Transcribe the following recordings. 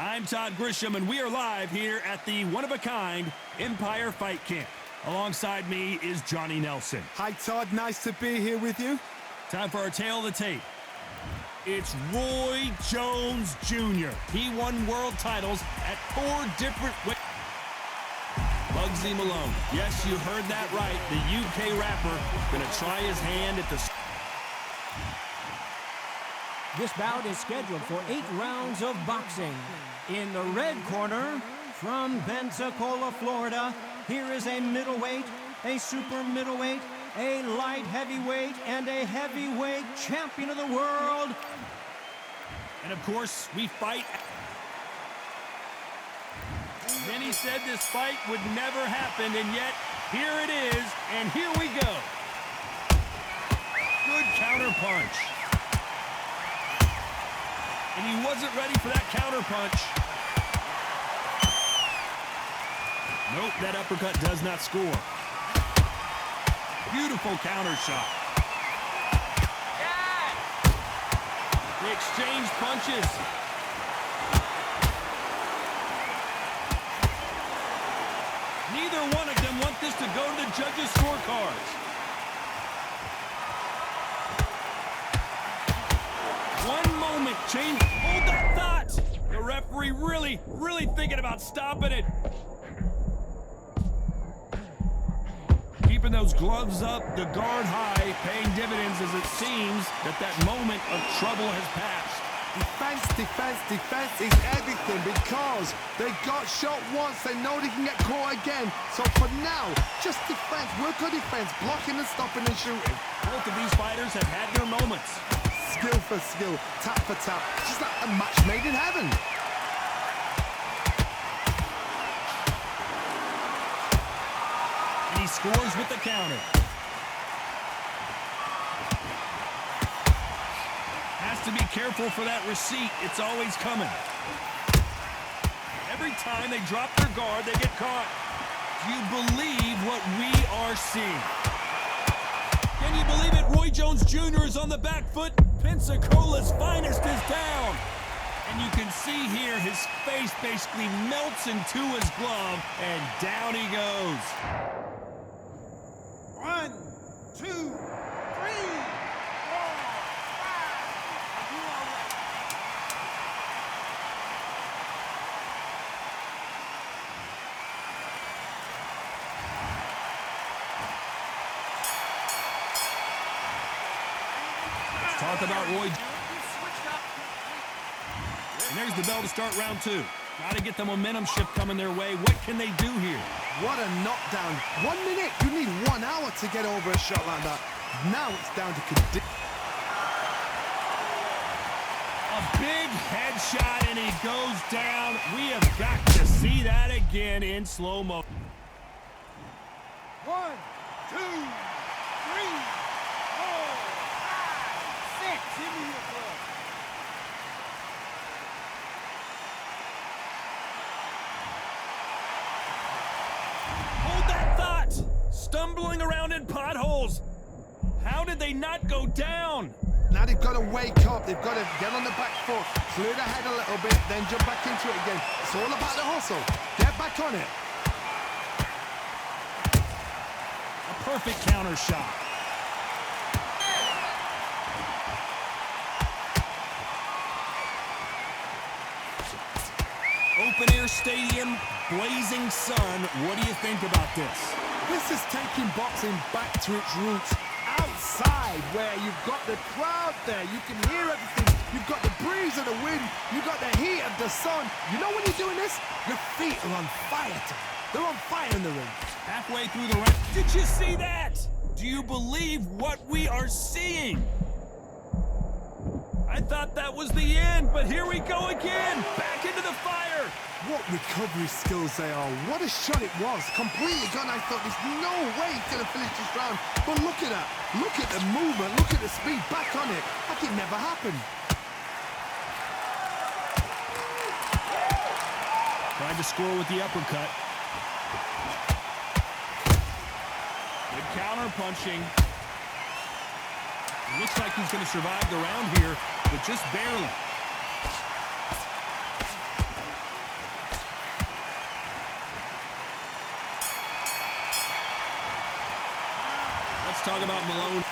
I'm Todd Grisham, and we are live here at the one-of-a-kind Empire Fight Camp. Alongside me is Johnny Nelson. Hi, Todd. Nice to be here with you. Time for our tale of the tape. It's Roy Jones Jr. He won world titles at 4 different weight. Bugzy Malone. Yes, you heard that right. The UK rapper gonna try his hand at the... This bout is scheduled for 8 rounds of boxing. In the red corner, from Pensacola, Florida, here is a middleweight, a super middleweight, a light heavyweight, and a heavyweight champion of the world. And of course, we fight. Many said this fight would never happen, and yet here it is, and here we go. Good counter punch. And he wasn't ready for that counter punch. Nope, that uppercut does not score. Beautiful counter shot. Yeah! They exchanged punches. Neither one of them want this to go to the judges' scorecards. One moment change. Hold that thought. The referee really thinking about stopping it. Keeping those gloves up, the guard high, paying dividends as it seems that moment of trouble has passed. Defense is everything because they got shot once. They know they can get caught again. So for now, just defense. Work on defense, blocking and stopping and shooting. Both of these fighters have had their moments. Skill for skill, tap for tap. Just like a match made in heaven. And he scores with the counter. Has to be careful for that receipt. It's always coming. Every time they drop their guard, they get caught. Do you believe what we are seeing? Can you believe it? Roy Jones Jr. is on the back foot. Pensacola's finest is down. And you can see here his face basically melts into his glove, and down he goes. 1, 2, 3, 4, 5. Talk about Roy. And there's the bell to start round 2. Got to get the momentum shift coming their way. What can they do here? What a knockdown. 1 minute. You need 1 hour to get over a shot like that. Now it's down to a big headshot, and he goes down. We have got to see that again in slow-mo. 1, 2, 3, 4, 5, 6. Give me your blood. Hold that thought. Stumbling around in potholes. How did they not go down? Now they've got to wake up. They've got to get on the back foot, clear the head a little bit, then jump back into it again. It's all about the hustle. Get back on it. A perfect counter shot. Open air stadium, blazing sun. What do you think about this? This is taking boxing back to its roots. Outside, where you've got the crowd there, you can hear everything. You've got the breeze of the wind, you've got the heat of the sun. You know when you're doing this? Your feet are on fire. They're on fire in the ring. Halfway through the round. Did you see that? Do you believe what we are seeing? I thought that was the end, but here we go again. Back into the fire. What recovery skills they are. What a shot it was. Completely gone. I thought there's no way he's going to finish this round. But look at that. Look at the movement. Look at the speed. Back on it. Like it never happened. Tried to score with the uppercut. Good counter punching. It looks like he's going to survive the round here, but just barely. talk about Malone.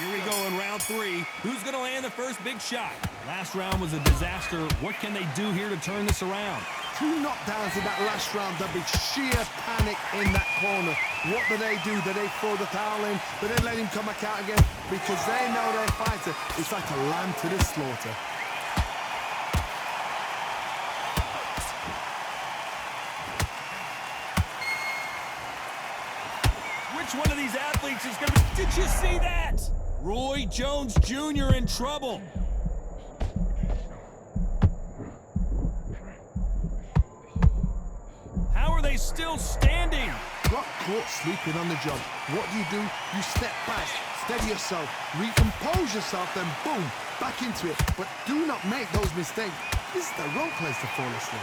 Here we go in round 3. Who's going to land the first big shot? Last round was a disaster. What can they do here to turn this around? 2 knockdowns in that last round. There'll be sheer panic in that corner. What do? Do they throw the towel in? Do they let him come back out again? Because they know their fighter is like a lamb to the slaughter. Which one of these athletes is going to... Did you see that? Roy Jones Jr. in trouble. How are they still standing? Got caught sleeping on the job. What do? You step back, steady yourself, recompose yourself, then boom, back into it. But do not make those mistakes. This is the wrong place to fall asleep.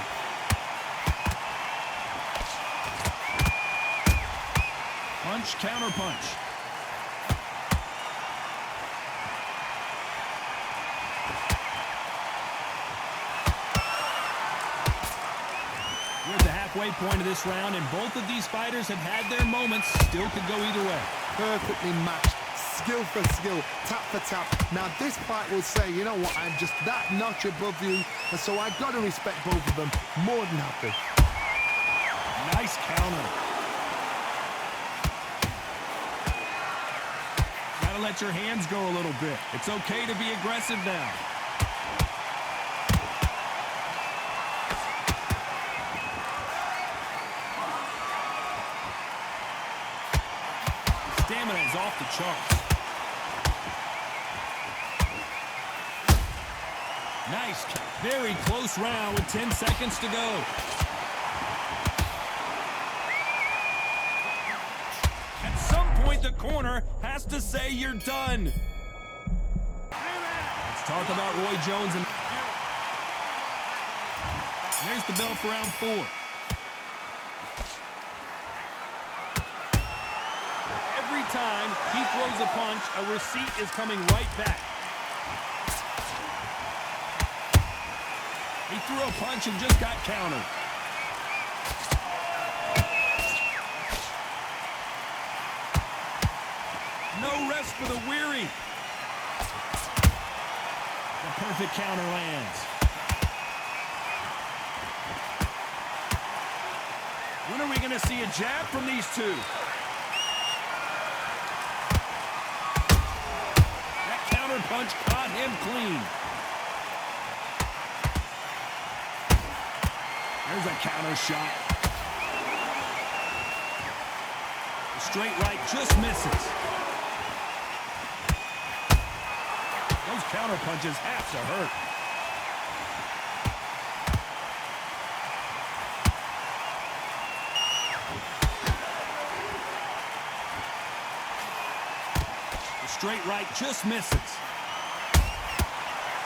Punch, counter punch. We're at the halfway point of this round, and both of these fighters have had their moments. Still could go either way. Perfectly matched, skill for skill, tap for tap. Now this fight will say, you know what, I'm just that notch above you, and so I got to respect both of them. More than happy. Nice counter. Gotta let your hands go a little bit. It's okay to be aggressive now. Stamina is off the charts. Nice, very close round with 10 seconds to go. At some point, the corner has to say you're done. Let's talk about Roy Jones. And there's the bell for round 4. Every time he throws a punch, a receipt is coming right back. He threw a punch and just got countered. No rest for the weary. The perfect counter lands. When are we going to see a jab from these two? That counter punch caught him clean. There's a counter shot. The straight right just misses. Those counter punches have to hurt. The straight right just misses.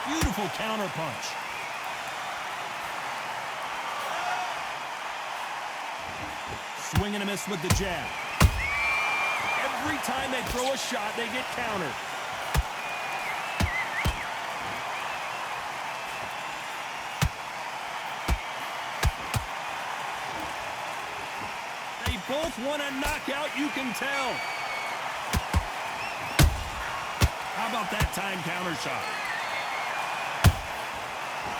Beautiful counter punch. Swing and a miss with the jab. Every time they throw a shot, they get countered. They both want a knockout, you can tell. How about that time counter shot?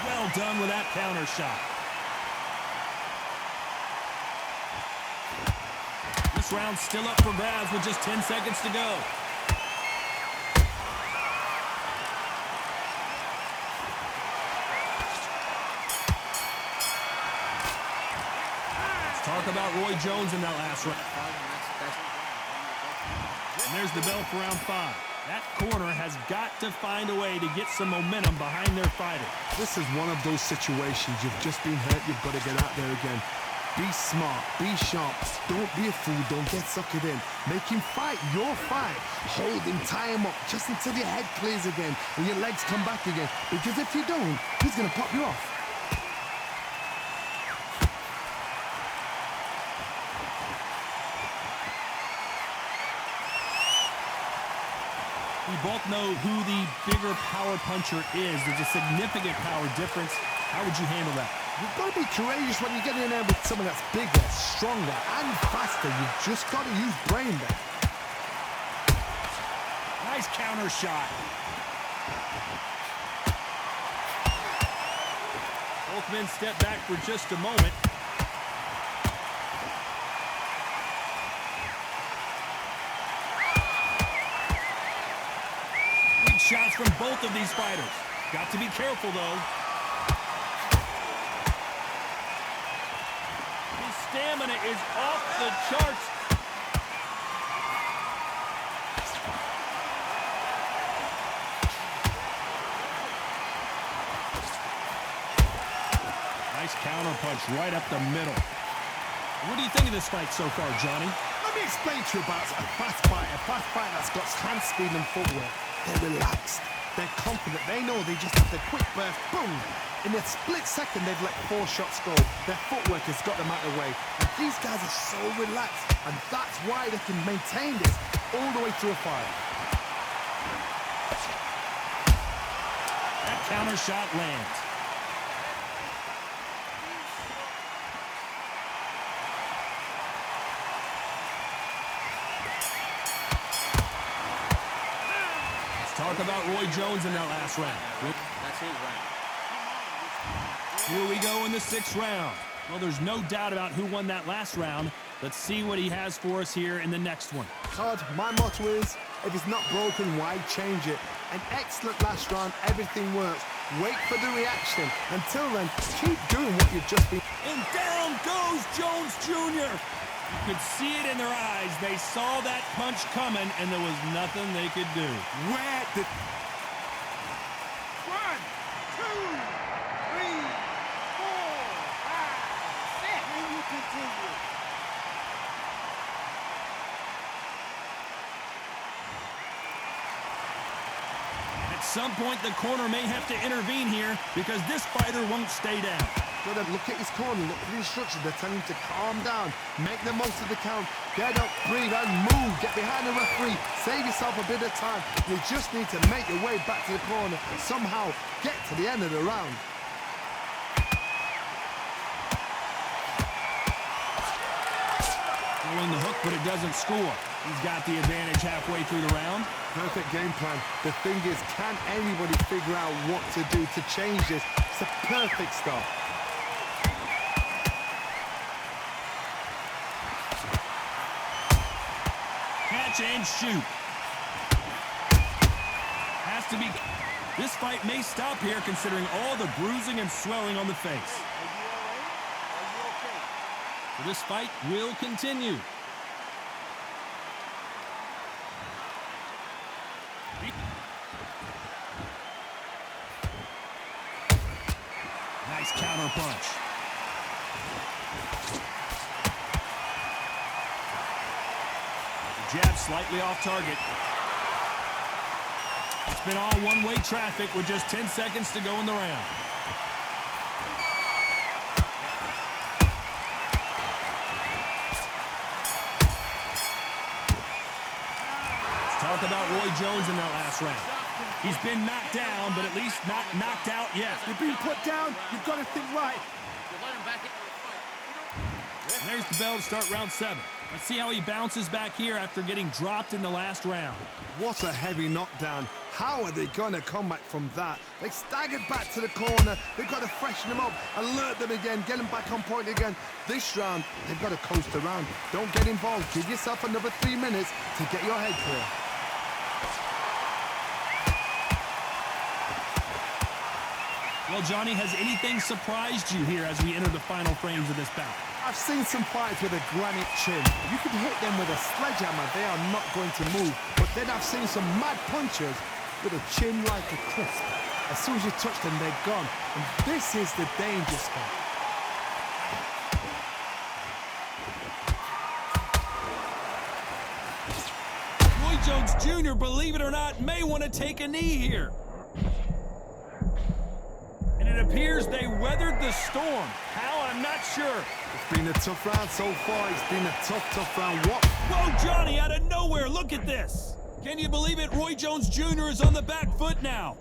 Well done with that counter shot. This round's still up for grabs with just 10 seconds to go. Let's talk about Roy Jones in that last round. And there's the bell for round 5. That corner has got to find a way to get some momentum behind their fighter. This is one of those situations. You've just been hurt. You've got to get out there again. Be smart, be sharp, don't be a fool, don't get suckered in. Make him fight your fight. Hold him, tie him up, just until your head clears again and your legs come back again. Because if you don't, he's gonna pop you off. We both know who the bigger power puncher is. There's a significant power difference. How would you handle that? You've got to be courageous when you get in there with someone that's bigger, stronger, and faster. You've just got to use brain there. Nice counter shot. Both men step back for just a moment. Big shots from both of these fighters. Got to be careful, though. His stamina is off the charts. Nice counter punch right up the middle. What do you think of this fight so far, Johnny? Let me explain to you about a fast fighter that's got hand speed and footwork. They're relaxed. They're confident. They know they just have the quick burst, boom. In a split second, they've let 4 shots go. Their footwork has got them out of the way. And these guys are so relaxed. And that's why they can maintain this all the way through a fight. That counter shot lands. Talk about Roy Jones in that last round. That's his round. Here we go in the 6th round. Well, there's no doubt about who won that last round. Let's see what he has for us here in the next one. Todd, my motto is, if it's not broken, why change it? An excellent last round, everything works. Wait for the reaction. Until then, keep doing what you've just been. And down goes Jones Jr. You could see it in their eyes. They saw that punch coming, and there was nothing they could do. Where did... 1, 2, 3, 4, 5, 6. And you continue. At some point, the corner may have to intervene here because this fighter won't stay down. Gotta look at his corner, look at the instructions. They're telling him to calm down, make the most of the count, get up, breathe, and move. Get behind the referee, save yourself a bit of time. You just need to make your way back to the corner, somehow get to the end of the round. Throwing the hook, but it doesn't score. He's got the advantage halfway through the round. Perfect game plan. The thing is, can anybody figure out what to do to change this? It's a perfect start. Catch and shoot. Has to be. This fight may stop here considering all the bruising and swelling on the face. Are you all right? Are you okay? So this fight will continue. Nice counter punch. Jab slightly off target. It's been all one-way traffic with just 10 seconds to go in the round. Let's talk about Roy Jones in that last round. He's been knocked down, but at least not knocked out yet. You've been put down, you've got to think right. You let him back into the fight. And there's the bell to start round 7. Let's see how he bounces back here after getting dropped in the last round. What a heavy knockdown. How are they going to come back from that? They staggered back to the corner. They've got to freshen them up, alert them again, get them back on point again. This round, they've got to coast around. Don't get involved. Give yourself another 3 minutes to get your head clear. Well, Johnny, has anything surprised you here as we enter the final frames of this bout? I've seen some fights with a granite chin. You can hit them with a sledgehammer, they are not going to move. But then I've seen some mad punchers with a chin like a crisp. As soon as you touch them, they're gone. And this is the danger spot. Roy Jones Jr., believe it or not, may want to take a knee here. And it appears they weathered the storm. How? I'm not sure. It's been a tough round so far. It's been a tough round. What? Whoa, Johnny, out of nowhere, look at this. Can you believe it? Roy Jones Jr. is on the back foot now.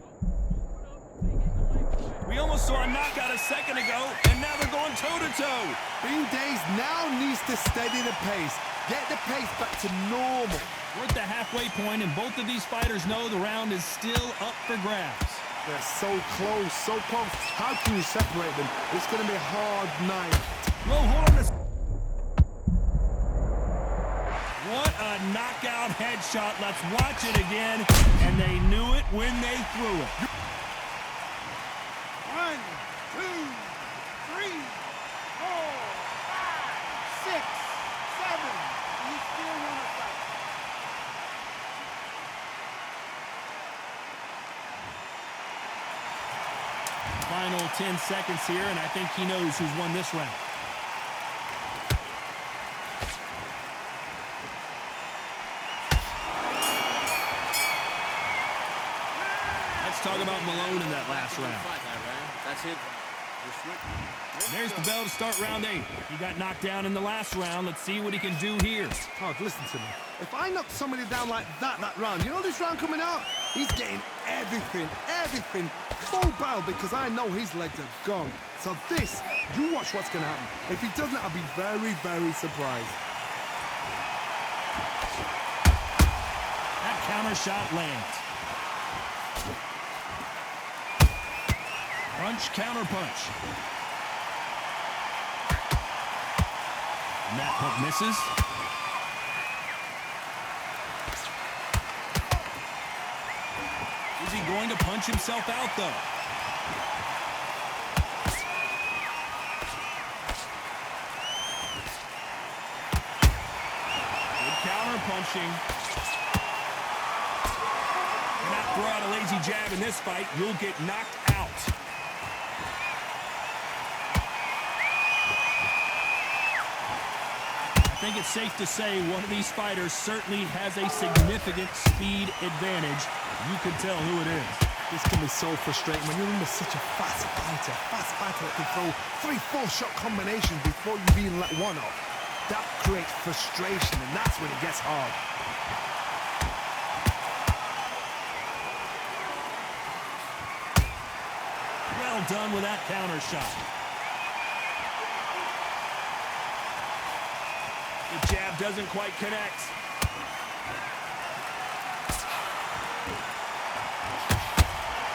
We almost saw a knockout a second ago, and now they're going toe-to-toe. Bean Days now needs to steady the pace. Get the pace back to normal. We're at the halfway point, and both of these fighters know the round is still up for grabs. They're so close, so close. How can you separate them? It's going to be a hard night. Well, hold on a second. What a knockout headshot. Let's watch it again. And they knew it when they threw it. 1, 2, 3, 4, 5, 6, 7. You still want to fight. Final 10 seconds here, and I think he knows who's won this round. Let's talk about Malone in that last round. That's it. There's the bell to start round 8. He got knocked down in the last round. Let's see what he can do here. Oh, listen to me. If I knock somebody down like that round, you know this round coming out? He's getting everything, full barrel, because I know his legs are gone. So this, you watch what's going to happen. If he doesn't, I'll be very, very surprised. That counter shot lands. Punch, counter punch. And that hook misses. Is he going to punch himself out, though? Good counter punching. Cannot throw out a lazy jab in this fight. You'll get knocked out. I think it's safe to say one of these fighters certainly has a significant speed advantage. You can tell who it is. This can be so frustrating when you're under such a fast fighter that can throw 3-4 shot combinations before you've even let one off. That creates frustration, and that's when it gets hard. Well done with that counter shot. The jab doesn't quite connect.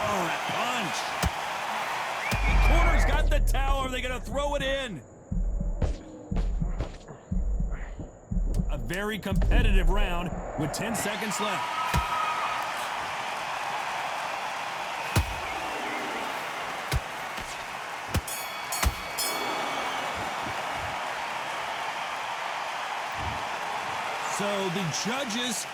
Oh, that punch. The corner's got the towel. Are they going to throw it in? A very competitive round with 10 seconds left. So the judges